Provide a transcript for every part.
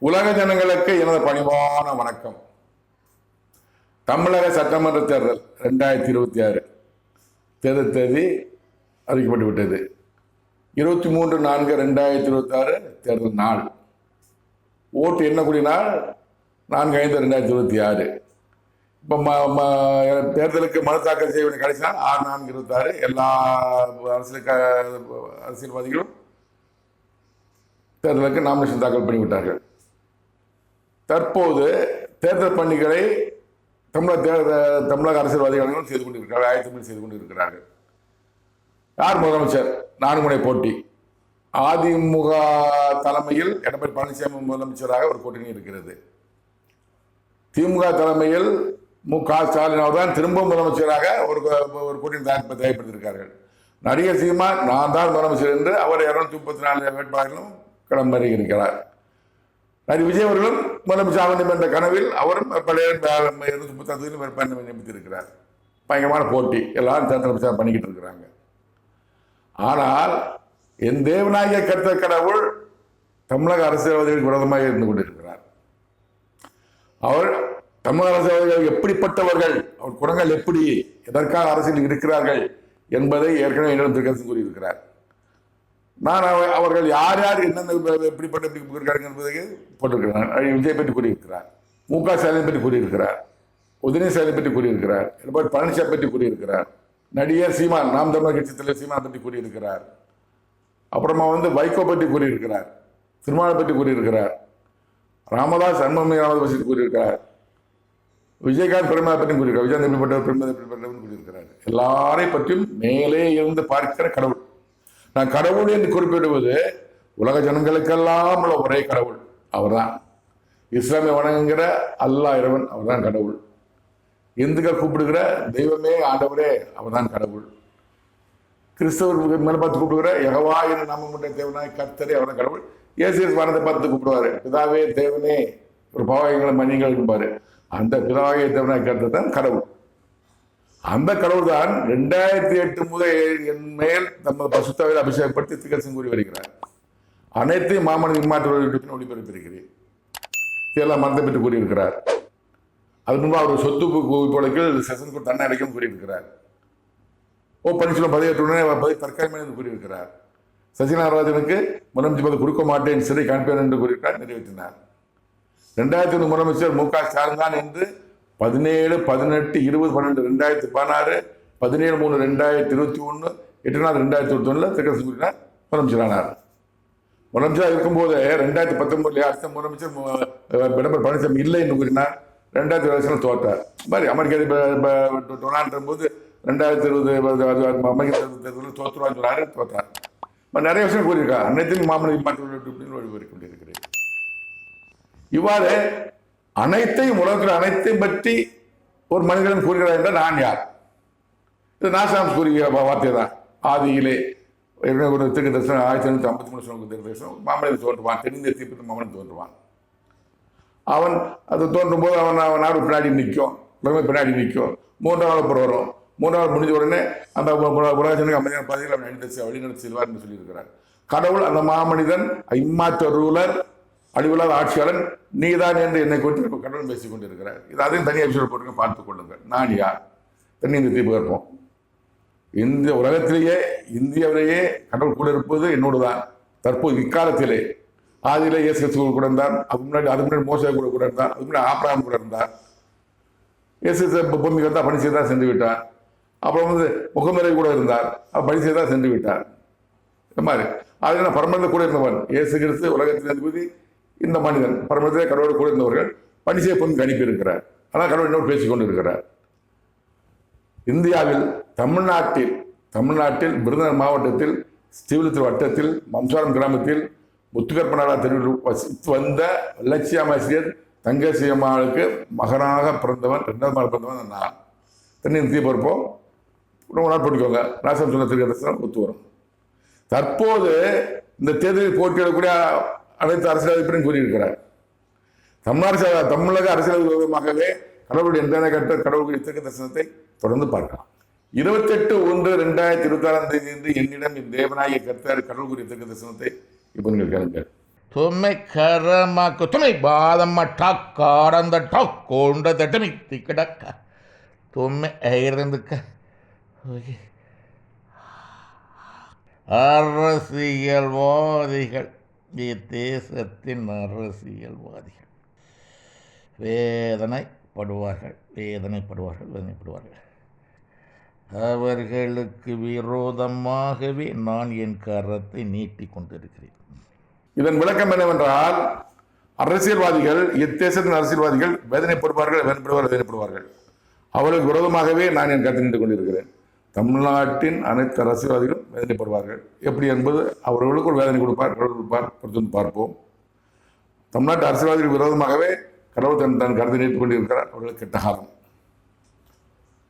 உலக ஜனங்களுக்கு எனது பணிவான வணக்கம். தமிழக சட்டமன்ற தேர்தல் 2026 தேர்தல் தேதி அறிவிக்கப்பட்டு விட்டது. 23/4/2026 தேர்தல் நாள். ஓட்டு எண்ணக்கூடிய நாள் 4/5/2026. இப்போ தேர்தலுக்கு மனு தாக்கல் செய்ய வேண்டிய கடைசி நாள் 6/4/26. எல்லா அரசியல்வாதிகளும் தேர்தலுக்கு நாமினேஷன் தாக்கல் பண்ணிவிட்டார்கள். தற்போது தேர்தல் பணிகளை தமிழக அரசியல்வாதிகளும் செய்து கொண்டிருக்கிறார்கள், ஆயத்தமிழ் செய்து கொண்டிருக்கிறார்கள். யார் முதலமைச்சர்? 4 முனை போட்டி. அதிமுக தலைமையில் எடப்பாடி பழனிசாமி முதலமைச்சராக ஒரு கூட்டணி இருக்கிறது. திமுக தலைமையில் மு.க.ஸ்டாலின் அவர்தான் திரும்ப முதலமைச்சராக ஒரு கூட்டணி தயார்படுத்தியிருக்கிறார்கள். நடிகர் சீமான் நான் தான் முதலமைச்சர் என்று அவர் 234 வேட்பாளர்களும் களமிறங்கி இருக்கிறார். விஜய் அவர்களும் முதலமைச்சர் ஆக வேண்டும் என்ற கனவில் அவரும் 236 வேட்பாளர் நியமித்திருக்கிறார். பயங்கரமான போட்டி, எல்லாரும் தேர்தல் பிரச்சாரம் பண்ணிக்கிட்டு இருக்கிறாங்க. ஆனால் என் தேவநாயக கர்த்த கடவுள் தமிழக அரசியல்வாதிகளுக்கு விரோதமாக இருந்து கொண்டிருக்கிறார். அவர் தமிழக அரசியல்வாதிகள் எப்படிப்பட்டவர்கள், அவர் குணங்கள் எப்படி, எதற்காக அரசியல் இருக்கிறார்கள் என்பதை ஏற்கனவே என்னிடம் திருக்கரசு கூறியிருக்கிறார். நான் அவர்கள் யார் யார் என்னென்ன எப்படிப்பட்ட இருக்காங்க என்பதை போட்டிருக்கிறார். விஜய் பற்றி கூறியிருக்கிறார், மு.க.ஸ்டாலின் பற்றி கூறியிருக்கிறார், உதயநிதி ஸ்டாலின் பற்றி கூறியிருக்கிறார், எடப்பாடி பழனிசாமி பற்றி கூறியிருக்கிறார், நடிகர் சீமான் நாம் தமிழர் கட்சி தலைவர் சீமான் பற்றி கூறியிருக்கிறார், அப்புறமா வைகோ பற்றி கூறியிருக்கிறார், திருமாவளவன் பற்றி கூறியிருக்கிறார், ராமதாஸ் அன்புமணி பற்றி கூறியிருக்கிறார், விஜயகாந்த் பெருமாள் பற்றி கூறியிருக்கிறார், விஜயகாந்த் எப்படிப்பட்ட பெருமாள் எப்படிப்பட்டவன் கூறியிருக்கிறார். எல்லாரையும் பற்றியும் மேலே இருந்து பார்க்கிற கடவுள். நான் கடவுள் என்று குறிப்பிடுவது உலக ஜனங்களுக்கெல்லாம் உள்ள ஒரே கடவுள் அவர்தான். இஸ்லாமிய வணங்குகிற அல்லாஹ் இறைவன் அவர்தான் கடவுள். இந்துக்கள் கூப்பிடுகிற தெய்வமே ஆண்டவரே அவர்தான் கடவுள். கிறிஸ்தவர் மேல பார்த்து கூப்பிடுகிற யெகோவா என்ற நாமமுடைய தேவனாய் கர்த்தரே அவர்தான் கடவுள். இயேசு வானத்தை பார்த்து கூப்பிடுவாரு, பிதாவே தேவனே ஒரு பாவங்களை மன்னிங்கள் என்பாரு. அந்த பிதாவே தேவனாய் கர்த்தர் தான் கடவுள். அந்த கடவுள் தான் 2008 முதல் என் மேல் நம்ம பசுத்தாவில் அபிஷேகப்படுத்தி திருக்கரசு கூறி வருகிறார். அனைத்தையும் மாமனித மாற்று ஒளிபரப்பியிருக்கிறேன். இதெல்லாம் மனத்தை பெற்று கூறியிருக்கிறார். அது முன்பு அவர் சொத்து குவிப்பொழுக்கில் செஷனுக்கு தன்னை அடைக்கும் கூறியிருக்கிறார். பன்னீர்செல்வம் பதவியேற்றுடனே தற்காலிகமாக என்று கூறியிருக்கிறார். சசிநாராஜனுக்கு முதலமைச்சர் பதவி கொடுக்க மாட்டேன், சிறை காண்பேன் என்று கூறியிருக்கிறார், நிறைவேற்றினார். 2001 முதலமைச்சர் மு.க.ஸ்டாலின் தான் என்று 17, 18, 20, 12, 2016, 17/3/2021, 8/4/2021 திருக்கரசு கூறினார், முதலமைச்சரானார். முதலமைச்சராக இருக்கும்போது 2019 அடுத்த முதலமைச்சர் எடப்பாடி பழனிசாமி இல்லை என்று கூறினார். 2020 தோற்றார். மாதிரி அமெரிக்க டொனால்ட் போது 2020 அமெரிக்க தேர்தலில் தோற்றுவான்னு சொன்னாரு, தோற்றார். நிறைய விஷயம் கூறியிருக்கார். அனைத்தையும் மாமனித மாற்று வழிவரை கொண்டிருக்கிறேன். இவ்வாறு அனைத்தையும் உலகத்தில் அனைத்தையும் பற்றி ஒரு மனிதன் கூறுகிறார் என்றால் நான் யார்? இது நாசாம் கூறிய வார்த்தை தான். ஆதியிலே ஒரு திருக்கு தரிசனம் 1953 தரிசனம் மாமனிதன் தோன்றுவான், தென்னிந்திய தீர்ப்பு மாமனிதன் தோன்றுவான். அவன் அது தோன்றும் போது அவன் நாடு பின்னாடி நிற்கும், உலகமே பின்னாடி நிற்கும். 3ஆவது புறம் வரும். 3ஆவது முடிஞ்ச உடனே அந்த உலகத்திற்கு அமைதியான பதவியில் அவன் வழிநடத்தி செல்வார் என்று சொல்லியிருக்கிறார். கடவுள் அந்த மாமனிதன் இம்மாற்ற ரூலர், அழிவில்லாத ஆட்சியாளன் நீதான் என்று என்னை குறித்து கடவுள் பேசிக் கொண்டிருக்கிறார். இது அதையும் தனி எபிசோட் போட்டு பார்த்துக் கொள்ளுங்கள். நான் யார்? தென்னிந்திய தீர்ப்பு இருப்போம். இந்த உலகத்திலேயே இந்தியாவிலேயே கடவுள் கூட இருப்பது என்னோடு தான். தற்போது இக்காலத்திலே ஆதியிலே இயேசு கூட இருந்தார், அதுக்கு முன்னாடி மோசே கூட இருந்தார், அதுக்கு முன்னாடி ஆபிரகாம் கூட இருந்தார். இயேசு பூமிக்கு வந்தால் பணி செய்தா சென்று விட்டார். அப்புறம் முகமரை கூட இருந்தார், பணி செய்தா சென்று விட்டார். இந்த மாதிரி அதனால பரமந்த கூட இருந்தவன் இயேசு கிறிஸ்து உலகத்தின் அதிபதி. இந்த மனிதன் பரமத்திலே கடவுளோடு கூட இருந்தவர்கள் பணி செய்ய பொண்ணு அனுப்பி இருக்கிறார். ஆனால் கடவுள் என்னோடு பேசிக் கொண்டு இருக்கிறார். இந்தியாவில் தமிழ்நாட்டில் விருதுநகர் மாவட்டத்தில் ஸ்ரீவில்லிபுத்தூர் வட்டத்தில் மம்சாரம் கிராமத்தில் முத்துக்கற்பனாலா தெருவில் வசித்து வந்த லட்சியமாசிரியர் தங்கசியம்மாளுக்கு மகனாக பிறந்தவன், 2வது மகள் பிறந்தவன் நான். தென்னிந்திய தீர்ப்பு இருப்போம். ரொம்ப நாள் போட்டுக்கோங்க. ராசம் சொன்ன திருக்கரசனம் ஒத்து வரும். தற்போது இந்த தேர்தலில் போட்டியிடக்கூடிய அனைத்து அரசியல் கூறியிருக்கிறார். தமிழக அரசியல் விரோதமாகவே கடவுளுடைய கடவுளுடைய திருக்க தரிசனத்தை தொடர்ந்து பார்க்கலாம். 28/1/2026 என்னிடம் தேவநாயக கர்த்தர் கடவுள் குறித்த தரிசனத்தை இப்போ நீங்கள் கேளுங்கள். தும்மை கரமாக்கு தும்மை பாதம்ம டாக்காடந்த டாக்கோண்ட தட்டமி திக்கடக்க தும்மை இருந்துக்க அரசியல்வாதிகள், இத்தேசத்தின் அரசியல்வாதிகள் வேதனைப்படுவார்கள். அவர்களுக்கு விரோதமாகவே நான் என் கரத்தை நீட்டிக் கொண்டிருக்கிறேன். இதன் விளக்கம் என்னவென்றால், அரசியல்வாதிகள், இத்தேசத்தின் அரசியல்வாதிகள் வேதனைப்படுவார்கள். அவர்களுக்கு விரோதமாகவே நான் என் கருத்தை நீட்டிக் கொண்டிருக்கிறேன். தமிழ்நாட்டின் அனைத்து அரசியல்வாதிகளும் வேதனைப்படுவார்கள். எப்படி என்பது அவர்களுக்கு ஒரு வேதனை கொடுப்பார், பொறுத்து பார்ப்போம். தமிழ்நாட்டு அரசியல்வாதிகள் விரோதமாகவே கடவுள் தன் கருத்தை நீட்டிக் கொண்டிருக்கிறார். அவர்களுக்கு கெட்ட காலம்.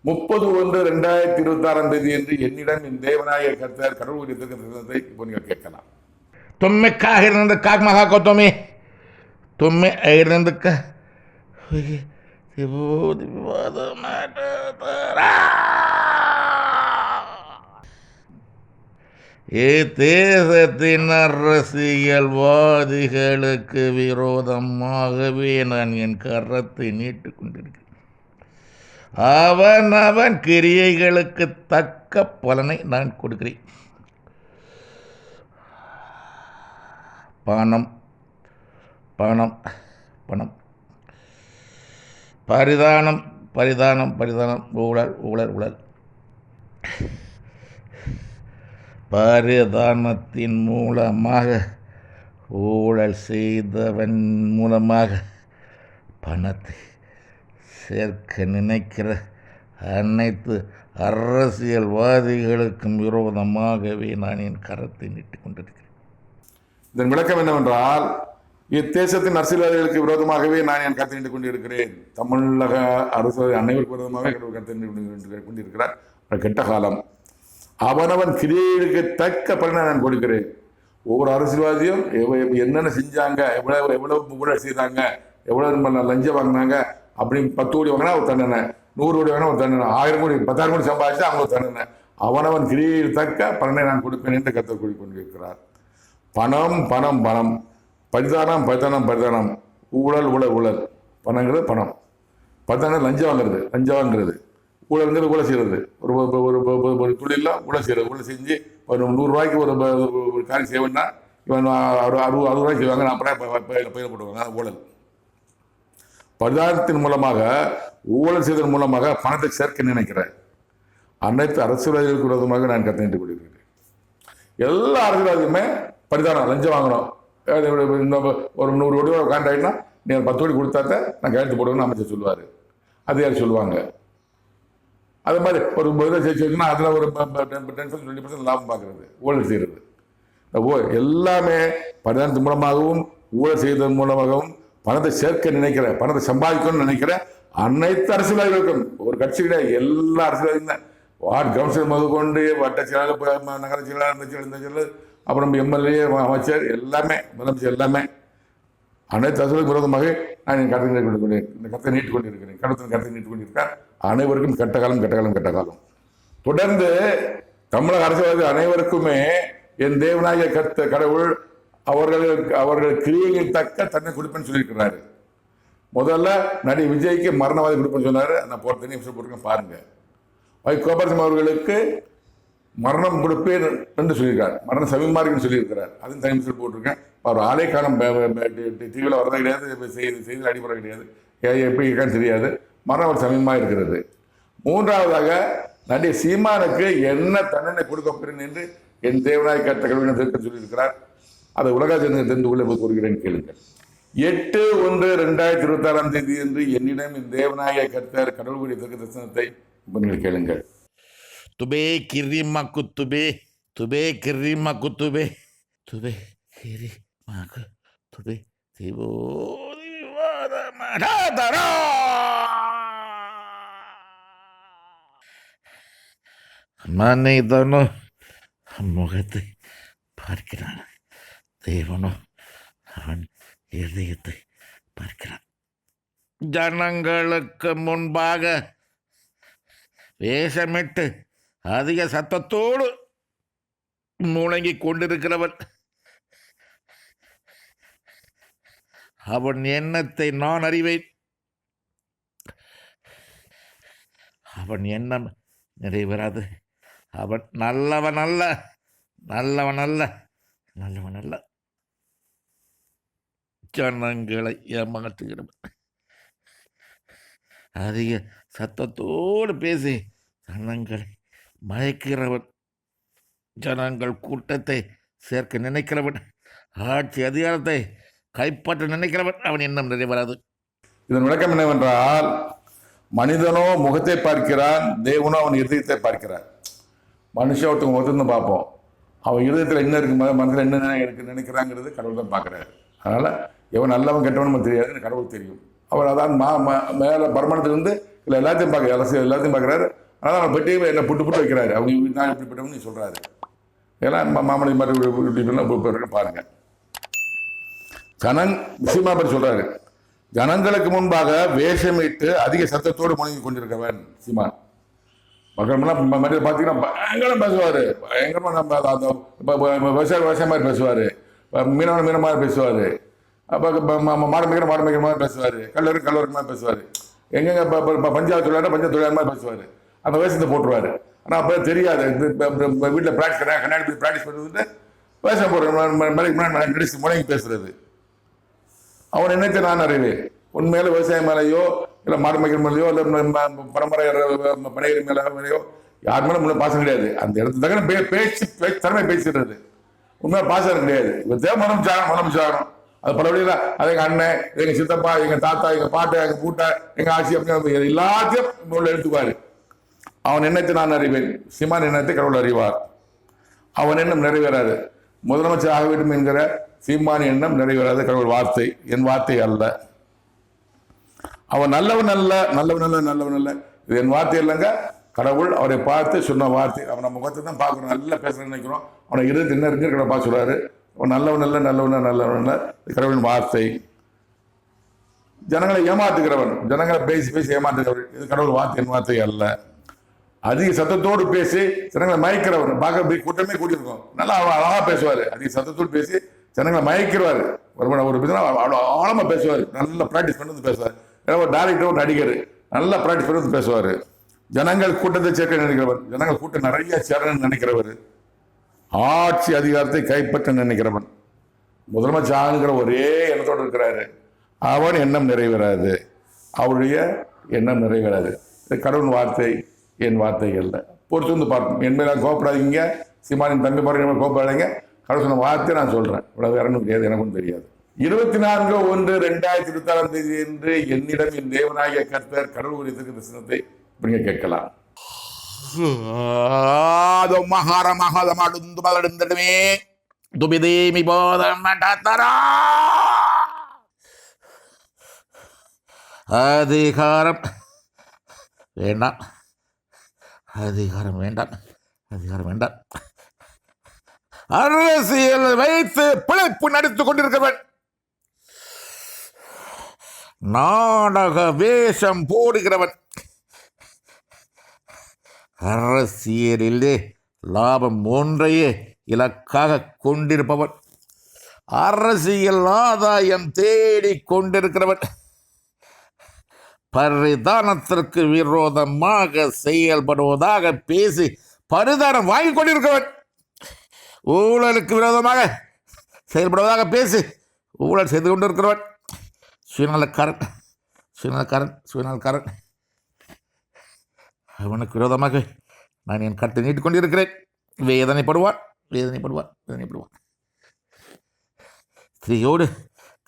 30/1/2026 என்று என்னிடம் என் தேவநாயக கர்த்தர் கடவுள் இருக்கிறதை இப்போ நீங்கள் கேட்கலாம். தும்மைக்காக இருந்ததுக்காக மகாக்கோ தும்மை இருந்ததுக்க தேசத்தின் அரசியல்வாதிகளுக்கு விரோதமாகவே நான் என் கரத்தை நீட்டுக் கொண்டிருக்கிறேன். அவன் கிரியைகளுக்கு தக்க பலனை நான் கொடுக்கிறேன். பணம் பணம் பணம் பரிதானம் பரிதானம் பரிதானம் ஊழல் ஊழல் ஊழல் பரிதானத்தின் மூலமாக ஊழல் செய்தவன் மூலமாக பணத்தை சேர்க்க நினைக்கிற அனைத்து அரசியல்வாதிகளுக்கும் விரோதமாகவே நான் என் கரத்தை நீட்டிக் கொண்டிருக்கிறேன். இதன் விளக்கம் என்னவென்றால், இத்தேசத்தின் அரசியல்வாதிகளுக்கு விரோதமாகவே நான் என் கருத்தை நீட்டிக் கொண்டிருக்கிறேன். தமிழக அரசு அனைவருக்கு விரோதமாக கருத்தை நீட்டிக் கொண்டிருக்கிறார். கெட்ட காலம். அவனவன் கிரியைகளுக்கு தக்க பலனை நான் கொடுக்கிறேன். ஒவ்வொரு அரசியல்வாதியும் என்னென்ன செஞ்சாங்க, எவ்வளவு ஊழல் செய்தாங்க, எவ்வளவு லஞ்சம் வாங்கினாங்க அப்படின்னு 10 கோடி வாங்கினா ஒரு தண்டனை, 100 கோடி வாங்கினா ஒரு தண்டனை, 1000 கோடி 10,000 கோடி சம்பாதிச்சா அவங்க ஒரு தண்டனை. அவனவன் கிரியையில் தக்க பலனை நான் கொடுப்பேன் என்று கர்த்தர் கூறிக்கொண்டிருக்கிறார். பணம் பணம் பணம், பரிதானம் பரிதானம் பரிதானம், ஊழல் ஊழல் ஊழல். பணங்கிறது பணம், பரிதானம் லஞ்சம் வாங்குறது, ஊழல்ங்கிறது ஊழல் செய்கிறது. ஒரு தொழிலில் ஊழல் செய்கிறது. ஊழல் செஞ்சு ஒரு 100 ரூபாய்க்கு ஒரு காரியம் செய்வேன்னா இவன் 60 ரூபாய்க்கு செய்வாங்க, 40 ரூபாய் பயிர் போட்டுவாங்க. ஊழல். பரிதானத்தின் மூலமாக, ஊழல் செய்வதன் மூலமாக பணத்தை சேர்க்க நினைக்கிறேன். அனைத்து அரசியல்வாதிகளுக்கு விரோதமாக நான் கருத்தை நீட்டிக் கொண்டிருக்கிறேன். எல்லா அரசியல்வாதியுமே பரிதானம், லஞ்சம் வாங்கணும். ஒரு 100 கோடி கான்ட்ராக்ட்னா நீ 10 கோடி கொடுத்தாத்த நான் கையெழுத்து போடுவேன்னு அமைச்சர் சொல்லுவார். அது யார் சொல்லுவாங்க? அது மாதிரி ஒரு இதை சேர்த்து வச்சுன்னா அதில் ஒரு 10% 20% லாபம் பார்க்கறது, ஊழல் செய்கிறது. எல்லாமே பரிதானத்தின் மூலமாகவும் ஊழல் செய்வதன் மூலமாகவும் பணத்தை சேர்க்க நினைக்கிற, பணத்தை சம்பாதிக்கணும்னு நினைக்கிற அனைத்து அரசியல்வாதிகளுக்கும், ஒரு கட்சி கிடையாது, எல்லா அரசியல்வாதியும், வார்டு கவுன்சிலர் முதற்கொண்டு வட்ட செயலாளர், நகர செயலாளர், அப்புறம் எம்எல்ஏ, அமைச்சர், எல்லாமே, முதலமைச்சர், எல்லாமே அனைத்து அரசியலுக்கு விரோதமாக நான் என் கருத்தை நீட்டிக் கொண்டிருக்கிறேன். கருத்தை நீட்டிக் கொண்டிருக்கேன். அனைவருக்கும் கெட்ட காலம், கெட்ட காலம், கெட்ட காலம். தொடர்ந்து தமிழக அரசியல்வாதி அனைவருக்குமே என் தேவநாயக கர்த்த கடவுள் அவர்கள் கிரியைகள் தக்க தன்னை கொடுப்பேன்னு சொல்லியிருக்கிறாரு. முதல்ல நடி விஜய்க்கு மரணவாதி கொடுப்பேன்னு சொன்னாரு. நான் தனி நிமிஷம் போட்டிருக்கேன் பாருங்க. கோபாலசிஙம் அவர்களுக்கு மரணம் கொடுப்பேன் என்று சொல்லியிருக்காரு. மரணம் சமீபமாக சொல்லியிருக்கிறார். அதுவும் தனி நிமிஷம் போட்டிருக்கேன். அவர் ஆலை காலம் டிவியில் வரதே கிடையாது, செய்தியில் அடிப்படை கிடையாது, எப்படி இருக்கான்னு தெரியாது. மரணம் அவர் சமீபமாக இருக்கிறது. மூன்றாவதாக நடிகை சீமானுக்கு என்ன தண்டனை கொடுக்கப்படும் என்று என் தேவநாயக கர்த்த கடவுளிடம் திருத்த சொல்லியிருக்கிறார். அதை உலக தெரிந்து கொள்ள கூறுகிறேன், கேளுங்கள். 8/1/2026 என்று என்னிடம் என் தேவநாயக கர்த்தர் கடவுளுடைய தீர்க்க தரிசனத்தை நீங்கள் கேளுங்கள். துபே கிரிமா குத்துபே, துபே கிரிமா குத்துபே, துபே கிரிமா குத்துபே, திவோ திவாதமடதரா. மனிதனோ முகத்தை பார்க்கிறான், தேவனோ அவன் இதயத்தை பார்க்கிறான். ஜனங்களுக்கு முன்பாக வேஷமிட்டு அதிக சத்தத்தோடு முழங்கிக் கொண்டிருக்கிறவன் அவன் எண்ணத்தை நான் அறிவேன். அவன் எண்ணம் நிறைவேறாது. அவன் நல்லவன் அல்ல, நல்லவன் அல்ல, நல்லவன் அல்ல. ஜனங்களை ஏமாற்றுகிறவன், அதிக சத்தத்தோடு பேசி ஜனங்களை மயக்கிறவன், ஜனங்கள் கூட்டத்தை சேர்க்க நினைக்கிறவன், ஆட்சி அதிகாரத்தை கைப்பற்ற நினைக்கிறவன், அவன் எண்ணம் நிறைவேறாது. இதன் விளக்கம் என்னவென்றால், மனிதனோ முகத்தை பார்க்கிறான், தேவனோ அவன் இருதயத்தை பார்க்கிறான். மனுஷன் ஒருத்தவங்க முகத்திலிருந்து பார்ப்போம், அவன் இருதயத்தில் என்ன இருக்கு, மனதில் என்ன இருக்கு நினைக்கிறாங்கிறது கடவுள் தான் பார்க்குறாரு. அதனால் எவன் நல்லவன் கெட்டவன் நமக்கு தெரியாது, கடவுள் தெரியும். அவர் அதான் மேலே பரமணத்திலிருந்து இல்லை எல்லாத்தையும் பார்க்க அரசியல் எல்லாத்தையும் பார்க்குறாரு. அதனால் அவன் பெட்டியை என்னை புட்டு வைக்கிறாரு. அவங்க நான் இப்படிப்பட்டவன் நீ சொல்கிறாரு. ஏன்னா மாமலை மாதிரி பாருங்கள். விஷயமா பற்றி சொல்கிறாரு, ஜனங்களுக்கு முன்பாக வேஷமிட்டு அதிக சத்தத்தோடு முழங்கி கொண்டிருக்கவன் சீமான். மக்கள் மாதிரி பார்த்தீங்கன்னா பயங்கரம் பேசுவார், பயங்கரமாக நம்ம விவசாயம் மாதிரி பேசுவார், மீனவன் மாதிரி பேசுவார், அப்போ மாடு மேய்க்கிற மாதிரி பேசுவார், கல்லூரி மாதிரி பேசுவார், எங்கெங்க பஞ்சாயத்து தொழிலாளர் மாதிரி பேசுவார். அந்த வேஷத்தை போட்டுருவார். ஆனால் அப்போ தெரியாது, வீட்டில் ப்ராக்டிஸ் கண்ணாடி ப்ராக்டிஸ் பண்ணுறது வேஷம் போடுற நடிச்சு முழங்கி பேசுறது. அவன் என்னத்தை நான் அறிவேன். உண்மையில விவசாயம் மேலேயோ இல்லை மாடு மேய்க்கிற மேலேயோ இல்லை பரம்பரை பணிகிற மேலேயோ யார் மேலே பாசம் கிடையாது. அந்த இடத்துல தங்க பேச்சு திறமை பேசிடுறது. உண்மையாக பாசம் கிடையாது. இவர் தேவை முதலமைச்சாகணும். அது பலவழியில் அது எங்கள் அண்ணன், எங்கள் சித்தப்பா, எங்கள் தாத்தா, எங்கள் பாட்டை, எங்கள் கூட்டை, எங்கள் ஆட்சி அப்படின்னு எல்லாத்தையும் உள்ள எடுத்துக்குவார். அவன் எண்ணத்தை நான் அறிவேன், சீமான் எண்ணத்தை கடவுள் அறிவார். அவன் எண்ணம் நிறைவேறாது. முதலமைச்சர் ஆக வேண்டும் என்கிற சீமான் எண்ணம் நிறைவேறாது. கடவுள் வார்த்தை, என் வார்த்தை அல்ல. அவன் நல்லவன் அல்ல, நல்லவன் அல்ல, நல்லவன் அல்ல, இது என் வார்த்தை இல்லைங்க. கடவுள் அவரை பார்த்து சொன்ன வார்த்தை. அவன் நம்ம முகத்தை தான் பார்க்குறோம், நல்லா பேசுறேன்னு நினைக்கிறோம். அவனை இருபத்தி என்ன இருக்கு கடவுள் பார்த்து சொல்றாரு. அவன் நல்லவன் அல்ல, நல்லவன் நல்லவன் அல்ல, கடவுளின் வார்த்தை. ஜனங்களை ஏமாத்துகிறவன், ஜனங்களை பேசி பேசி ஏமாத்துகிறவன், இது கடவுள் வார்த்தை, என் வார்த்தை அல்ல. அதிக சத்தத்தோடு பேசி ஜனங்களை மயக்கிறவர். பார்க்க கூட்டமே கூட்டியிருக்கோம், நல்லா அழகா பேசுவார். அதிக சத்தத்தோடு பேசி ஜனங்களை மயக்கிறவார். ஒரு அவ்வளோ ஆழமாக பேசுவார், நல்லா ப்ராக்டிஸ் பண்ணி பேசுவார். ஒரு டைரக்டர், ஒரு நடிகர், நல்லா ப்ராக்டிஸ் பண்ணி பேசுவார். ஜனங்கள் கூட்டத்தை சேர்க்க நினைக்கிறவர், ஜனங்கள் கூட்டம் நிறைய சேரணும்னு நினைக்கிறவர், ஆட்சி அதிகாரத்தை கைப்பற்ற நினைக்கிறவன், முதலமைச்சர் ஆகுங்கிற ஒரே எண்ணத்தோடு இருக்கிறாரு. அவன் எண்ணம் நிறைவேறாது, அவருடைய எண்ணம் நிறைவேறாது. கடவுள் வார்த்தை, என் வார்த்தை அல்ல. பொறுத்து வந்து பார்ப்போம். என் மேலே கோப்படாதீங்க, சீமானின் தம்பி பாருங்க, கோப்படாதீங்க. கடவுள் சொன்ன வார்த்தை நான் சொல்றேன். இவ்வளவு வேறனும் தெரியாது, எனக்கும் தெரியாது. 24/1/2024 என்று என்னிடம் என் தேவனாகிய கர்த்தர் கடவுள் குறித்த தரிசனத்தை இப்படிங்க கேட்கலாம். அதிகாரம் வேண்டாம், அதிகாரம் வேண்டாம், அதிகாரம் வேண்டாம். அரசியல் வைத்து பிழைப்பு நடித்துக் கொண்டிருக்கிறவன், நாடக வேஷம் போடுகிறவன், அரசியலிலே லாபம் ஒன்றையே இலக்காக கொண்டிருப்பவன், அரசியல் ஆதாயம் தேடிக் கொண்டிருக்கிறவன், பரிதானத்திற்கு விரோதமாக செயல்படுவதாக பேசி பரிதானம் வாங்கிக் கொண்டிருக்கிறவன், ஊழலுக்கு விரோதமாக செயல்படுவதாக பேசி ஊழல் செய்து கொண்டிருக்கிறவன், சுயநலக்காரன், சுயநலக்காரன், சுயநலக்காரன். அவனுக்கு விரோதமாக நான் என் கருத்தை நீட்டிக் கொண்டிருக்கிறேன். வேதனைப்படுவான், வேதனைப்படுவான், வேதனைப்படுவான். ஸ்திரீயோடு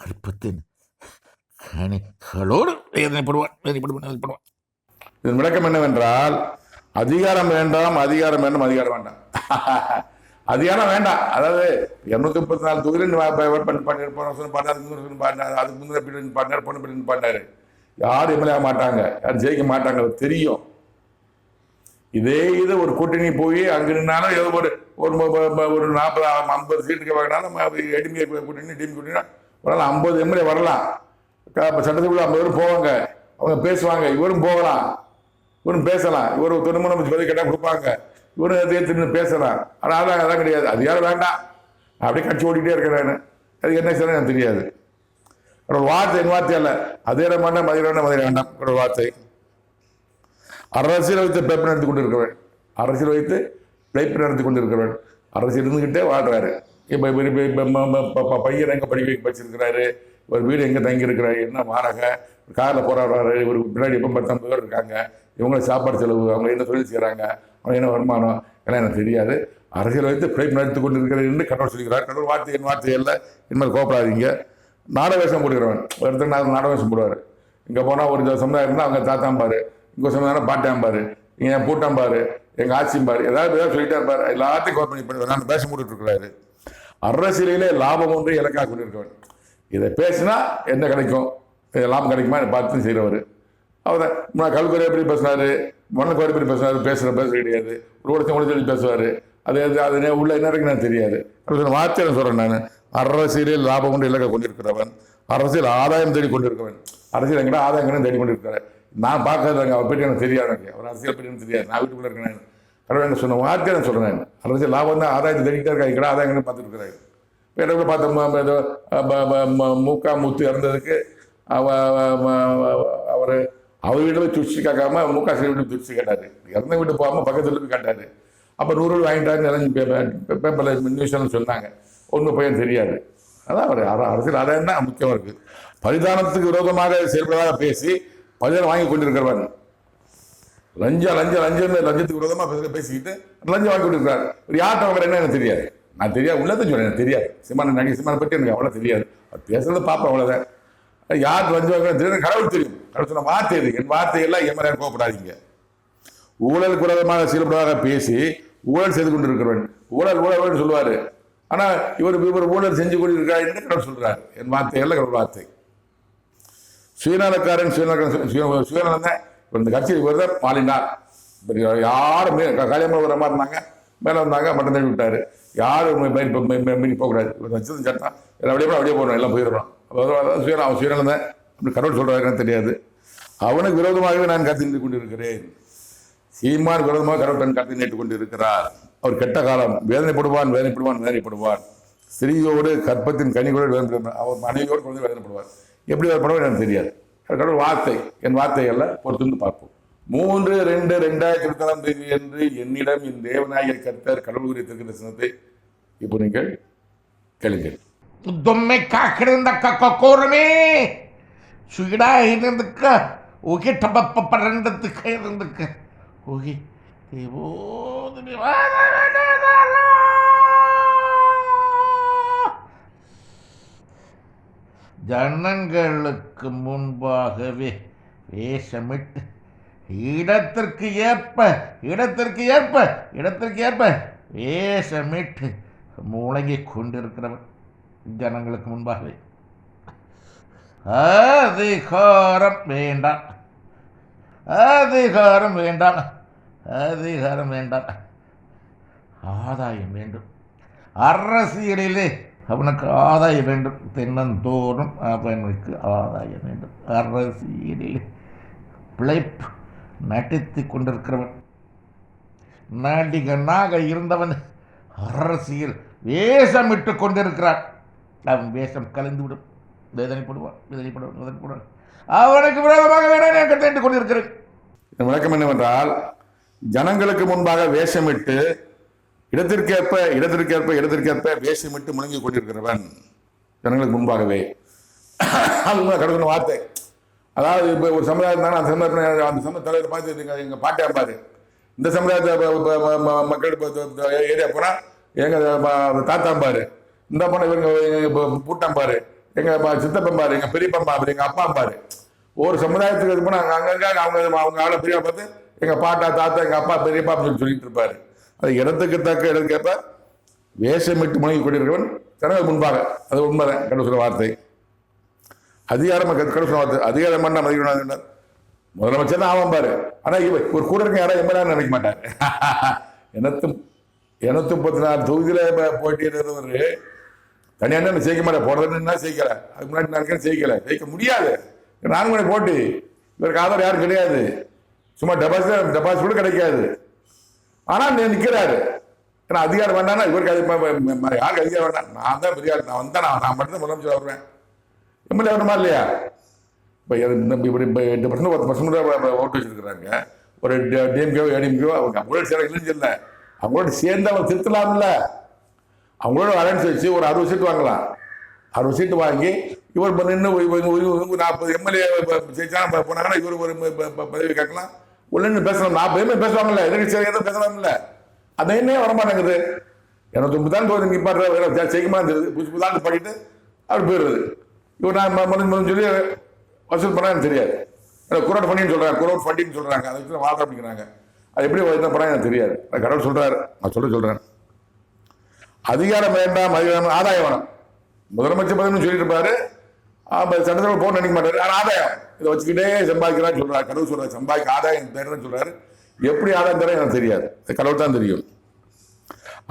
கற்பத்தின் கனிகளோடு வேதனைப்படுவான், வேதனைப்படுவான், வேதனைப்படுவான். இதன் விளக்கம் என்னவென்றால், அதிகாரம் வேண்டாம், அதிகாரம் வேண்டாம், அதிகாரம் வேண்டாம், அதிகாரம் வேண்டாம். அதாவது 234 தொகுதியில் பாடினாரு. யாரும் எம்எல்ஏ ஆக மாட்டாங்க, யாரும் ஜெயிக்க மாட்டாங்க, தெரியும். இதே இது ஒரு கூட்டணி போய் அங்க நின்னாலும் ஏதோ ஒரு 40-50 சீட்டுக்கு வாங்கினாலும் எடிமிகே கூட்டணி டிஎம் கூட்டணி ஒரு 50 எம்எல்ஏ வரலாம். சட்டத்துக்குள்ள 50 பேரும் போவாங்க, அவங்க பேசுவாங்க, இவரும் போகலாம், இவரும் பேசலாம், இவரு திருமணம் பதவி கேட்டால் கொடுப்பாங்க, இவரும் எதிர்த்து பேசலாம். ஆனால் அதான் கிடையாது, அது யாரும் வேண்டாம், அப்படியே கட்சி ஓடிக்கிட்டே இருக்கிறேன். அது என்ன செய்யணும் எனக்கு தெரியாது. கடவுள் வார்த்தை என் வார்த்தை அல்ல. அதே வேண்டாம், மதிய வேண்டாம், மதிய வேண்டாம். கடவுள் வார்த்தை. அரசியல் வைத்து பிழைப்பு நடத்தி கொண்டு இருக்கிறவன், அரசியல் வைத்து பிழைப்பு நடத்தி கொண்டு இருக்கிறவன், அரசியல் இருந்துகிட்டே வாழ்றாரு. இப்போ பையன் எங்கே படிக்க வச்சிருக்கிறாரு, ஒரு வீடு எங்கே தங்கி இருக்கிறாரு, என்ன வாடகை, காரில் போராடுறாரு, இவருக்கு பின்னாடி எப்போ 10-50 பேர் இருக்காங்க, இவங்கள சாப்பாடு செலவு, அவங்க என்ன தொழில் செய்கிறாங்க, அவங்க என்ன வருமானம் எல்லாம் எனக்கு தெரியாது. அரசியல் வைத்து பிழைப்பு நடத்தி கொண்டு இருக்கிறது என்று கடவுள் சொல்கிறார். கடவுள் வார்த்தை என் வார்த்தை இல்லை, இனிமேல் கோப்படாதீங்க. நாடவேஷம் போடுகிறவன் ஒருத்தர் நாடவேஷம் போடுவார். இங்கே போனால் ஒரு சமுதாயம் இருந்தால் அவங்க தாத்தாம்பாரு, இங்கே சமுதாயம் பாட்டாம்பாரு, இங்கே பூட்டாம்பாரு, எங்கள் ஆட்சிம்பாரு, ஏதாவது சொல்லிட்டே இருப்பார். எல்லாத்தையும் கோப்பணி பண்ணி நான் பேச முடிட்டு இருக்கிறாரு. அரசியலிலே லாபம் ஒன்று இலக்காக கொண்டிருக்கவன். இதை பேசினா என்ன கிடைக்கும், லாபம் கிடைக்குமா பார்த்து செய்கிறவர். அவர் கல்குறை எப்படி பேசினாரு, மண்ணுக்குறை எப்படி பேசினாரு, பேச கிடையாது. ஒரு ஒருத்தன் சொல்லி பேசுவார். அது உள்ள என்ன இருக்கு எனக்கு தெரியாது. வார்த்தை சொல்கிறேன் நான். அரசியலில் லாபம் கொண்டு இலக்கை கொண்டிருக்கிறவன், அரசியல் ஆதாயம் தேடி கொண்டிருக்கிறவன். அரசியல் எங்கடா ஆதாயம் தேடி கொண்டிருக்கிறார். நான் பார்க்கறதாங்க, அவர் பற்றி எனக்கு தெரியாது. எனக்கு அவர் அரசியல் பற்றி எனக்கு தெரியாது. நான் வீட்டுக்குள்ளே இருக்கேன். கடவுள் என்ன சொன்ன வார்த்தையை நான் சொல்கிறேன். அரசியல் லாபம் தான் ஆதாயத்தை தேடிக்கிட்டே இருக்கா, எங்கடா ஆதாயங்கன்னு பார்த்துட்டு இருக்கிறாரு. வேற பார்த்த முத்து இறந்ததுக்கு அவர் வீட்டில் போய் துடிச்சு கேட்காம முக ஸ்டாலின் வீட்டு துடிச்சு கேட்டார். இறந்த வீட்டு போகாமல் பக்கத்தில் போய் கேட்டார். அப்போ 100 ரூபாய் வாங்கிட்டாருன்னு பேப்பரில் நியூஸ்லாம் சொன்னாங்க. ஒன்றும் பையன் தெரியாது. அதான் அவர் அரசியல் ஆதாயம் தான் முக்கியமாக இருக்குது. பரிதானத்துக்கு விரோதமாக செயல்படுவதாக பேசி பரிதானம் வாங்கி கொண்டிருக்கிறவன், லஞ்சத்துக்கு விரோதமாக பேசிக்கிட்டு லஞ்சம் வாங்கி கொண்டிருக்கிறார். யார்கிட்ட வாங்குற என்ன எனக்கு தெரியாது. நான் தெரியாது, உள்ளதான் சொல்றேன், எனக்கு தெரியாது. சிம்மான பற்றி எனக்கு அவ்வளோ தெரியாது. பேசுறது பார்ப்பேன், அவ்வளோதான். யார் லஞ்சம் வாங்க தெரியும், கடவுள் தெரியும். கடவுள் சொன்ன வார்த்தை இது. என் வார்த்தையெல்லாம் என் மேலே கோவப்படாதீங்க. ஊழலுக்கு விரோதமாக செயல்படுவதாக பேசி ஊழல் செய்து கொண்டிருக்கிறவன், ஊழல் சொல்லுவார். ஆனால் இவர் ஊழல் செஞ்சு கொண்டிருக்கிறார் என்று கடவுள் சொல்றாரு. என் வார்த்தையெல்லாம் கடவுள் வார்த்தை. சுயநலக்காரன் சுயநலம் தான். இந்த கட்சி வருதான் மாலினார். யாரும் கல்யாணம் வர மாதிரி இருந்தாங்க, மேலே வந்தாங்க, மட்டும் தள்ளி விட்டாரு. யாரும் மீறி போகக்கூடாது. வச்சது சட்டம் எல்லாம் அப்படியே போகணும், எல்லாம் போயிடணும். அவன் சுயநலம் தான் அப்படி கடவுள் சொல்றாருன்னு தெரியாது. அவனுக்கு விரோதமாகவே நான் கருத்து நின்று கொண்டிருக்கிறேன். சீமான் விரோதமாக கடவுள் தன் கருத்தை நீட்டு கொண்டிருக்கிறார். அவர் கெட்ட காலம், வேதனைப்படுவான். ஸ்திரீயோடு கற்பத்தின் கனிகளோடு வேதனைப்படுவார். அவர் மனைவியோடு குழந்தை வேதனைப்படுவார். எப்படி வேதனைப்படுவார் எனக்கு தெரியாது. கடவுள் வார்த்தை, என் வார்த்தை அல்ல, பொறுத்து பார்ப்போம். 3/2/2027 என்று என்னிடம் என் தேவநாயகர் கர்த்தர் கடவுள் குறித்த தரிசனத்தை இப்போ நீங்கள் கேளுங்கள். தும்மை காக்கிருந்த கோரமே சுகிடா இருந்துக்க ஓகே டப்பப்பரண்டத்துக்கு இருந்துக்க ஓகே ஜனங்களுக்கு முன்பாகவே வேஷமிட்டு இடத்திற்கு ஏற்ப வேஷமிட்டு முழங்கிக் கொண்டிருக்கிறவன் ஜனங்களுக்கு முன்பாகவே. அதிகாரம் வேண்டாம், ஆதாயம் வேண்டும். அரசியலிலே அவனுக்கு ஆதாயம் வேண்டும். தென்னந்தோறும் அவனுக்கு ஆதாயம் வேண்டும். அரசியலிலே பிழைப்பு நடித்து கொண்டிருக்கிறவன், நடிகனாக இருந்தவன் அரசியல் வேஷமிட்டு கொண்டிருக்கிறான். அவன் வேஷம் கலந்துவிடும். வேதனைப்படுவான். அவனுக்கு விரோதமாக வேணாம் கொண்டிருக்கிறேன். விளக்கம் என்னவென்றால், ஜனங்களுக்கு முன்பாக வேஷமிட்டு இடத்திற்கேற்ப வேஷமிட்டு முழங்கி கொண்டிருக்கிறவன் ஜனங்களுக்கு முன்பாகவே. அது கடவுள் வார்த்தை. அதாவது இப்போ ஒரு சமுதாயம் தானே, அந்த சமுதாய தலைவர் பார்த்து எங்கள் பாட்டியாம்பாரு, இந்த சமுதாயத்தை மக்கள் ஏரியா போனால் எங்கள் தாத்தாம்பாரு, இந்த போனால் இவங்க பூட்டாம்பாரு, எங்கள் சித்தப்பம்பாரு, எங்கள் பெரியப்பம்பாரு, எங்கள் அப்பாம்பாரு. ஒரு சமுதாயத்துக்கு இது போனால் அங்கங்கே அவங்க ஆளை பெரிய பார்த்து எங்கள் பாட்டா தாத்தா எங்கள் அப்பா பெரியப்பா அப்படின்னு சொல்லிட்டு இருப்பாரு. அது இடத்துக்கேற்ப வேஷமிட்டு முழங்கி கொண்டிருக்கிறவன் ஜனங்கள் முன்பாக. அது உண்மைதான் கடவுள் சொல்ல வார்த்தை. அதிகாரம் கடவுள் சொல்ல வார்த்தை. அதிகாரம் பண்ண மதிக்கிறார் முதலமைச்சர் தான் ஆவாம் பாரு. ஆனால் ஒரு கூட இருக்க யாரும் எம்எல்ஏ நினைக்க மாட்டார். 234 தொகுதியில் போட்டியிடுறவர் தனியாக ஜெயிக்க மாட்டேன். போடுறதுன்னா ஜெயிக்கல, அதுக்கு முன்னாடி நான் ஜெயிக்க முடியாது. 4 மணி போட்டி, இவருக்கு ஆதாரம் யாரும் கிடையாது. சும்மா டெபாசிட் கூட கிடைக்காது. ஆனால் நிற்கிறாரு. ஏன்னா அதிகாரம் வேண்டாம்னா இவருக்கு அது யாருக்கு அதிகாரம் வேண்டாம். நான் தான் பெரிய நான் மட்டும் தான் முதலமைச்சர் வருவேன். எம்எல்ஏ வரணுமா இல்லையா? இப்போ இப்படி இப்போ 8% 10% ஓட்டு வச்சிருக்கிறாங்க. ஒரு டிஎம்கேவோ ஏடிஎம்கேவோ அவங்க அவங்களோட சேர இல்லைன்னு இல்லை, அவங்களோட சேர்ந்து அவங்க திருத்தலாம்ல. அவங்களோட அலைன்ஸ் வச்சு ஒரு 60 சீட்டு வாங்கலாம். 60 சீட்டு வாங்கி இவர் நின்று 40 எம்எல்ஏ ஜெயிச்சா போனாங்கன்னா இவர் ஒரு பதவி கேட்கலாம். உள்ள பேசலாம், 40 பேருமே பேசுவாங்கல்ல, எதிர்கட்சி பேசலாம்ல. அந்த எண்ணே வரமாட்டேங்குது. எனக்கு தான் தோணுது இப்போ செய்யுமா இருந்தது, புதுசு புதான்னு பண்ணிட்டு அப்படி போயிடுறது. இவர் நான் முடிஞ்சு சொல்லி வசூல் பண்ண எனக்கு தெரியாது. குரோட் ஃபண்டின்னு சொல்கிறாங்க, குரோட் ஃபண்டின்னு சொல்கிறாங்க, அதை வச்சு வாழ அப்படிங்கிறாங்க. அது எப்படி என்ன பண்ணாங்க எனக்கு தெரியாது. கடவுள் சொல்கிறாரு, நான் சொல்கிறேன். அதிகாரம் வேண்டாம், அதிகாரம் ஆதாயம் வேணும். முதலமைச்சர் பதவின்னு சொல்லிட்டு இருப்பாரு, சட்டத்தில் போக நினைக்க மாட்டாரு. ஆனால் ஆதாயம் இதை வச்சுக்கிட்டே சம்பாதிக்கிறான்னு சொல்கிறார். கடவுள் சொல்கிறார் சம்பாதிக்க ஆதாயம் தேர்ன்னு சொல்கிறாரு. எப்படி ஆதாயம் தர எனக்கு தெரியாது, கடவுள் தான் தெரியும்.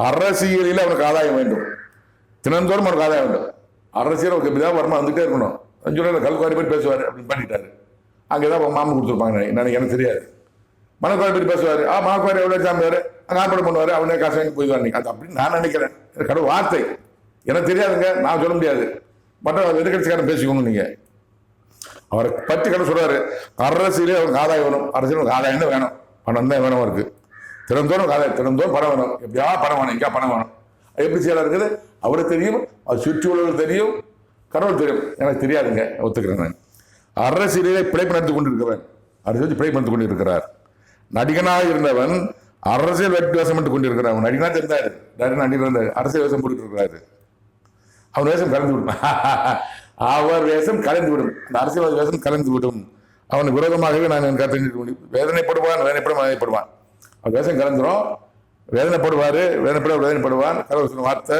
அரசியலில் அவனுக்கு ஆதாயம் வேண்டும், தினந்தோறும் அவனுக்கு ஆதாயம் வேண்டும். அரசியல் அவருக்கு எப்படிதான் வருமா வந்துட்டே இருக்கணும். சொல்ல கல்குவாரி போய் பேசுவார் அப்படின்னு பண்ணிட்டாரு. அங்கே தான் மாமன் கொடுத்துருப்பாங்க, எனக்கு தெரியாது. மணக்குவாரி போய் பேசுவார், மணக்குவாரி எவ்வளோ சாமியார் அங்கே ஆர்ப்பாட்டம் பண்ணுவார், அவனே காசு வாங்கி போயிடுவார். அது அப்படின்னு நான் நினைக்கிறேன். கடவுள் வார்த்தை எனக்கு தெரியாதுங்க, நான் சொல்ல முடியாது. மற்ற எதிர்கட்சிக்காரன் பேசிக்கோங்க. நீங்கள் அவரை பற்றி கடவுள் சொல்றாரு, அரசியலே அவருக்கு ஆதாயம் வேணும். அரசியல் ஆதாயம் தான் வேணும், பணம் தான் வேணும் இருக்கு. தினந்தோறும் ஆதாயம், தினந்தோறும் பணம் வேணும். எப்படியா பணம் வேணும், எங்கேயா பணம் வேணும். எப்படி செய்யலாம் இருக்குது அவருக்கு தெரியும், அது சுற்றி உள்ளவர்கள் தெரியும், கடவுள் தெரியும். எனக்கு தெரியாதுங்க, ஒத்துக்கிறேன். நான் அரசியலே பிழைப்பு நடத்தி கொண்டிருக்கிறேன். அரசியல் பிழைப்பு நடத்தி கொண்டிருக்கிறார். நடிகனாக இருந்தவன் அரசியல் வேஷம் பண்ணி கொண்டிருக்கிறார். அவன் நடிகனாக தெரிந்தாரு, நடிகர் அரசியல் வேஷம் போட்டு இருக்கிறாரு. அவன் வேஷம் கலந்து விடும், அவர் வேஷம் கலந்து விடும், அந்த அரசியல் வேஷம் கலந்து விடும். அவனுக்கு விரோதமாகவே நான் என் கருத்தை வேதனைப்படுவான், வேதனைப்படுவான். அவன் வேஷம் கலந்துரும், வேதனைப்படுவான். கடவுள் சொன்ன வார்த்தை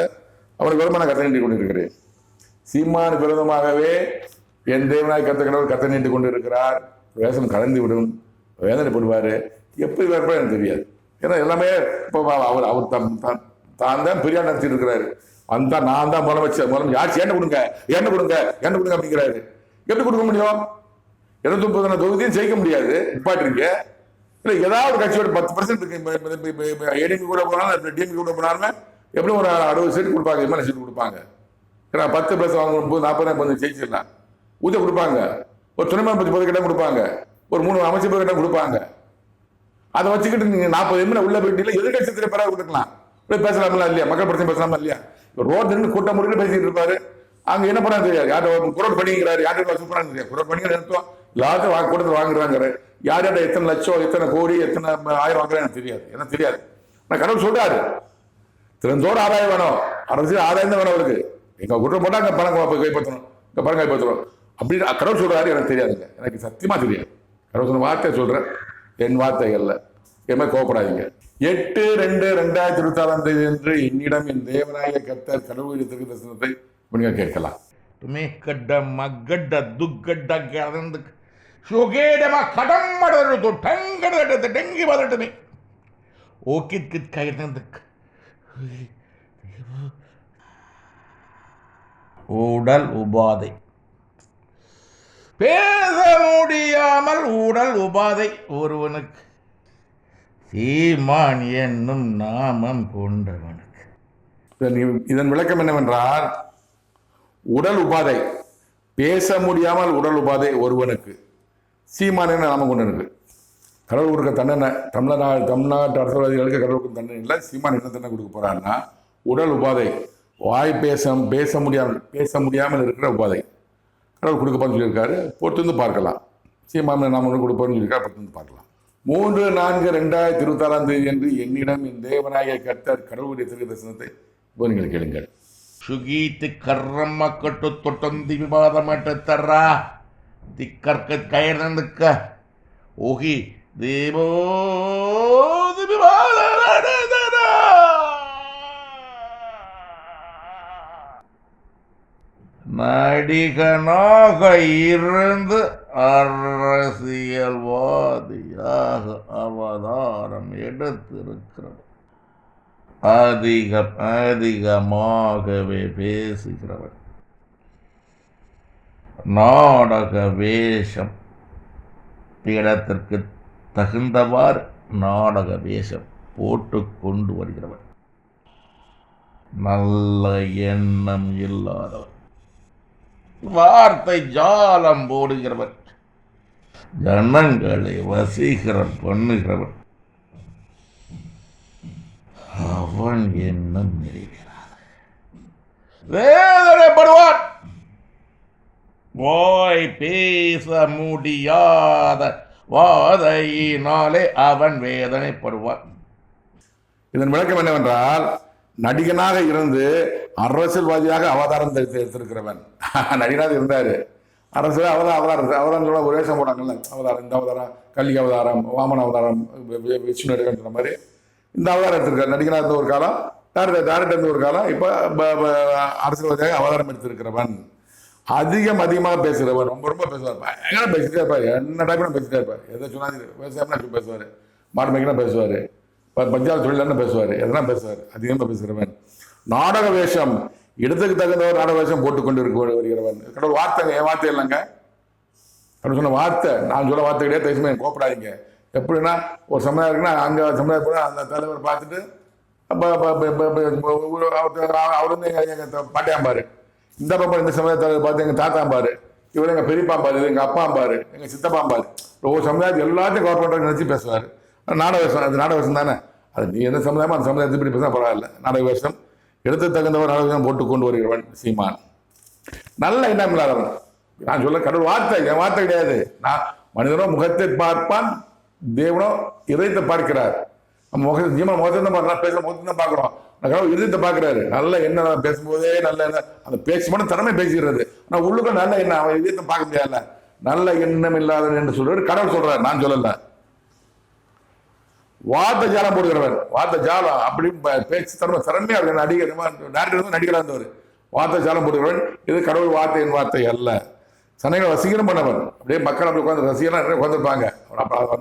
அவனுக்கு விரோதமாக கருத்தை நீட்டி கொண்டிருக்கிறேன். சீமானுக்கு விரோதமாகவே என் தேவனாய் கருத்த கடவுள் கருத்தை நீட்டி கொண்டு இருக்கிறார். வேஷம் கலந்து விடும், வேதனைப்படுவார். எப்படி வேறுபாடு எனக்கு தெரியாது. ஏன்னா எல்லாமே இப்போ அவர் தான் பெரியா நடத்திட்டு இருக்கிறாரு. அந்த நான் தான் முதலமைச்சர் யாச்சு என்ன கொடுங்க அப்படிங்கிறாரு. எப்படி கொடுக்க முடியும்? 79 தொகுதியும் ஜெயிக்க முடியாது, நிப்பாட்டுறீங்க. இல்லை ஏதாவது கட்சியோட 10% இருக்கு. ஏடிஎம் கூட போனாலும் டிஎம்கே கூட போனாலுமே எப்படி ஒரு 60 சீட்டு கொடுப்பாங்க, எம்எல்ஏ சீட்டு கொடுப்பாங்க. ஏன்னா 10+ வாங்கும்போது 40 ஜெயிச்சிடலாம். ஊதிய கொடுப்பாங்க, ஒரு துணை முதலமைச்சர் பதவி கிட்ட கொடுப்பாங்க, ஒரு 3 அமைச்சர் பதவி கிட்ட கொடுப்பாங்க. அதை வச்சுக்கிட்டு நீங்க 40 எம்எல்ஏ உள்ள போயிட்டு எதிர்கட்சி பெறாத கொடுக்கலாம். பேசலாமா இல்லையா? மக்கள் பிரச்சனை பேசலாமா இல்லையா? ரோட் நின்று கூட்டம் முடிவு பேசிட்டு இருப்பாரு. அங்க என்ன பண்ண தெரியாது, யார்ட்ட குரோட் பண்ணிக்கிறாரு, யார்ட்ட சூப்பராக தெரியாது. குரோட் பண்ணிக்கிற நிறுத்தம் எல்லாத்தையும் கூட்டத்தில் வாங்குறாங்க. யார்கிட்ட எத்தனை லட்சம், எத்தனை கோடி, எத்தனை ஆயிரம் வாங்குறாங்க எனக்கு தெரியாது. எனக்கு தெரியாது. நான் கடவுள் சொல்றாரு, திறந்தோடு ஆதாயம் வேணும், அரசியல் ஆதாயம் தான் வேணும் அவருக்கு. எங்க குற்றம் போட்டா அங்க பணம் கைப்பற்றணும், இங்க பணம் கைப்பற்றணும் அப்படின்னு கடவுள் சொல்றாரு. எனக்கு தெரியாதுங்க, எனக்கு சத்தியமா தெரியாது. கடவுள் சொன்ன வார்த்தையை சொல்றேன், என் வார்த்தைகள்ல என்ன கோபப்படாதீங்க. 8/2/2024 என்று என்னிடம் என் தேவனாய கர்த்தர் கடவுள் தரிசனத்தை நீங்க கேட்கலாம். ತುಮೇಕಡ್ಡ ಮಗ್ಗಡ್ಡ ದುಗ್ಗಡ್ಡ ಗಡಂದ ಶೋಗೇಡಮ ಕಡಂ ಮಾಡದು ಟಂಗಡ ಡೆಂಗಿ ಬದಟನೆ ಓಕಿತ್ ಕಿತ್ ಕಾಯ್ದಂದಕ್ உடல் உபாதை, பேச முடியாமல் உடல் உபாதை ஒருவனுக்கு, சீமான் என்னும் நாமம் கொண்டவனுக்கு. இதன் விளக்கம் என்னவென்றால், உடல் உபாதை, பேச முடியாமல் உடல் உபாதை ஒருவனுக்கு, சீமான் என்ன நாமம் கொண்டவனுக்கு. கடவுள் கொடுக்க தண்டனை, தமிழ்நாட்டு அரசியல்வாதிகளுக்கு கடவுள் கொடுக்க தண்டனை இல்லை. சீமான் என்ன தண்டனை கொடுக்க போறாருன்னா, உடல் உபாதை, வாய் பேச முடியாமல் இருக்கிற உபாதை கடவுள் கொடுக்கப்போன்னு சொல்லியிருக்காரு. பொறுத்து பார்க்கலாம். சீமான் நாம கொடுப்போம்னு சொல்லியிருக்காரு, பொறுத்து பார்க்கலாம். 3/4/2026 என்று என்னிடம் என் தேவனாய கர்த்தர் கடவுளுடைய தரிசனத்தை இப்போ நீங்கள் கேளுங்கள். சுகீத்து கர்ரம்ம கட்டு தொட்டந்தி விவாதமற்ற தர்றா திக்கற்க கயர்ந்துக்க ஓகி தேவோ நடிகனாக இருந்து அரசியல்வாதியாக அவதாரம் எடுத்திருக்கிறது. அதிகமாகவே பேசுகிறவர், நாடக வேஷம், இடத்திற்கு தகுந்தவாறு நாடக வேஷம் போட்டு கொண்டு வருகிறவர், நல்ல எண்ணம் இல்லாதவர், வார்த்தை ஜாலம் போடுகிறவன், ஜனங்களை வசீகரம் பண்ணுகிறவன், அவன் எண்ணம் நிறைவேறாது, வேதனைப்படுவான். வாய் பேச முடியாத வாதையினாலே அவன் வேதனைப்படுவான். இதன் விளக்கம் என்னவென்றால், நடிகனாக இருந்து அரசியல்வாதியாக அவதாரம் எடுத்திருக்கிறவன். நடிகனாக இருந்தாரு, அரசியல் அவதாரம் சொல்ல ஒரு வேஷம் போட்டாங்கல்ல, அவதாரம், இந்த அவதாரம், கல்கி அவதாரம், வாமன அவதாரம், விஷ்ணு எடுக்கன்னு சொன்ன மாதிரி இந்த அவதாரம் எடுத்திருக்காரு. நடிகனாக இருந்த ஒரு காலம், டேரக்டர் இருந்த ஒரு காலம், இப்போ அரசியல்வாதியாக அவதாரம் எடுத்திருக்கிறவன். அதிகமாக பேசுகிறவன், ரொம்ப பேசுவார், பயங்கர பேசிட்டே இருப்பார், என்ன டைப்லாம் பேசிட்டே இருப்பார். எதை சொன்னாலும் விவசாயம்னா பேசுவார், மாடு மேய்க்கலாம் பேசுவார், பஞ்சாயத்து தொழிலான பேசுவார், எதனா பேசுவார், அதிகமாக பேசுகிறவன். நாடக வேஷம், இடத்துக்கு தகுந்தவர் நாடக வேஷம் போட்டுக்கொண்டு வருகிறவன். கடவுள் வார்த்தைங்க, என் வார்த்தை இல்லைங்க, அப்படி சொன்ன வார்த்தை, நான் சொல்ல வார்த்தை கிடையாது, பேசுமே கோப்படாதீங்க. எப்படின்னா, ஒரு சமுதாயம் இருக்குன்னா அங்கே சமுதாயம் போனால் அந்த தலைவர் பார்த்துட்டு அவர் வந்து எங்கள் பாட்டியாம்பாரு, இந்த பக்கம் இந்த சமுதாயத்தை பார்த்து எங்கள் தாத்தாம்பாரு, இவர் எங்கள் பெரியப்பாம்பாரு, இது எங்கள் அப்பாம்பாரு, எங்கள் சித்தப்பாம்பாரு, ஒவ்வொரு சமுதாயத்தை எல்லாத்தையும் கவர் பண்ணுறது நினச்சி பேசுவார். நாடக வேஷம், அது நாடக வேஷம் தானே. அது நீ எந்த சமுதாயமோ அந்த சமுதாயத்தை இப்படி பேசினா பரவாயில்ல. நாடக வேஷம், எடுத்து தகுந்தவர் நாடக வேஷம் போட்டு கொண்டு வருகிறவன் சீமான். நல்ல எண்ணம் இல்லாதவன். நான் சொல்ல கடவுள் வார்த்தை, என் வார்த்தை கிடையாது. நான் மனிதனோ முகத்தை பார்ப்பான், தேவனோ இதயத்தை பார்க்கிறார். நம்ம முகத்தை தான் பார்க்கலாம், பேச முகத்தை தான் பார்க்குறோம். கடவுள் இதயத்தை பார்க்கிறாரு. நல்ல எண்ணம் பேசும்போதே நல்ல எண்ணம், அந்த பேச்சு மட்டும் திறமை பேசுகிறது. ஆனால் உள்ளுக்கு நல்ல எண்ணம், அவன் இதயத்தை பார்க்க முடியாதுல்ல. நல்ல எண்ணம் இல்லாதவன் என்று சொல்றாரு கடவுள் சொல்றாரு, நான் சொல்லல. வார்த்தை ஜாலம் போடுகிறவன், வார்த்தை ஜாலம் அப்படி பேச்சு திறமையா இருக்கு. நடிகர் டேரக்டர் நடிகராக இருந்தவர், வார்த்தை ஜாலம் போடுகிறவன். இது கடவுள் வார்த்தையின் வார்த்தை அல்ல. சனைகளை வசீகரம் பண்ணவன், அப்படியே மக்கள் அப்படி உட்காந்து ரசிகலாம் உட்காந்துருப்பாங்க.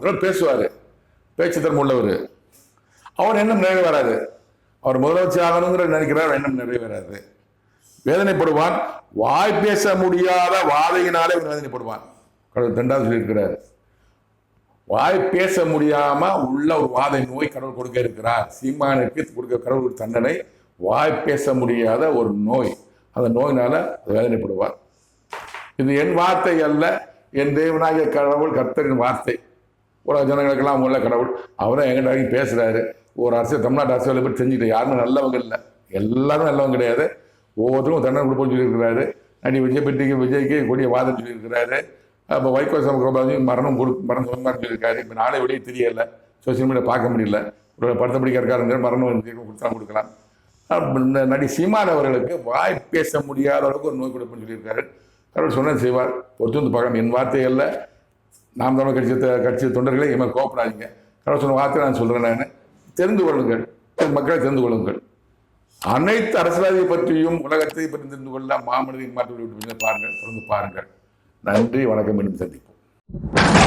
அவர் பேசுவார், பேச்சு திறமை உள்ளவர். அவர் எண்ணம் நிறைவேறாது. அவர் முதலமைச்சர் ஆகணுங்கிற நினைக்கிறார், எண்ணம் நிறைவேறாது. வேதனைப்படுவான், வாய் பேச முடியாத வாதையினாலே வேதனைப்படுவான். கடவுள் ரெண்டாவது சொல்லியிருக்கிறார், வாய் பேச முடியாம உள்ள ஒரு வாதை நோய் கடவுள் கொடுக்க இருக்கிறார். சீமானுக்கு கொடுக்க கடவுள் தண்டனை வாய் பேச முடியாத ஒரு நோய். அந்த நோயினால வேதனைப்படுவார். இது என் வார்த்தை அல்ல, என் தேவனாகிய கடவுள் கர்த்தரின் வார்த்தை. உலக ஜனங்களுக்கெல்லாம் உள்ள கடவுள் அவரும் எங்கிட்ட பேசுறாரு. ஒரு அரசியல், தமிழ்நாட்டு அரசியலை பற்றி செஞ்சுட்டு யாருமே நல்லவங்க இல்லை, எல்லாரும் நல்லவங்க கிடையாது. ஒவ்வொருத்தரும் தண்டனை கொடுப்போம்னு சொல்லியிருக்கிறாரு. நடி விஜய்க்கு கூடிய வாதம் சொல்லியிருக்கிறாரு. அப்போ வைகோ மரணம் சொல்லியிருக்காரு. இப்போ நாளை வெளியே தெரியல, சோசியல் மீடியா பார்க்க முடியல. ஒரு படத்தை பிடிக்க இருக்காருங்க, மரணம் கொடுக்கலாம். நடி சீமான் அவர்களுக்கு வாய் பேச முடியாத அளவுக்கு ஒரு நோய் கொடுப்புன்னு சொல்லியிருக்காரு. கடவுள் சொன்னது செய்வார், பொறுத்து வந்து பார்க்கலாம். என் வார்த்தை அல்ல, நாம் தமிழ் கட்சி தொண்டர்களே இவன் கோப்படாதீங்க. கடவுள் சொன்ன வார்த்தை நான் சொல்கிறேன். நான் தெரிந்து கொள்ளுங்கள், மக்களை தெரிந்து கொள்ளுங்கள். அனைத்து அரசியலை பற்றியும் உலகத்தை பற்றி தெரிந்து கொள்ள மாமனிதன் மாற்றி விட்டு பாருங்கள், தொடர்ந்து பாருங்கள். நன்றி, வணக்கம், மீண்டும் சந்திப்போம்.